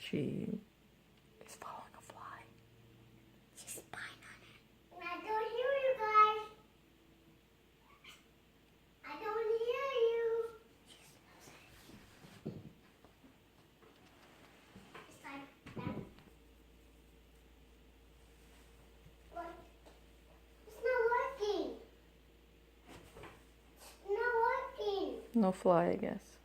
She is following a fly. She's spying on it. And I don't hear you guys. I don't hear you. It's like that. What? It's not working. It's not working. No fly, I guess.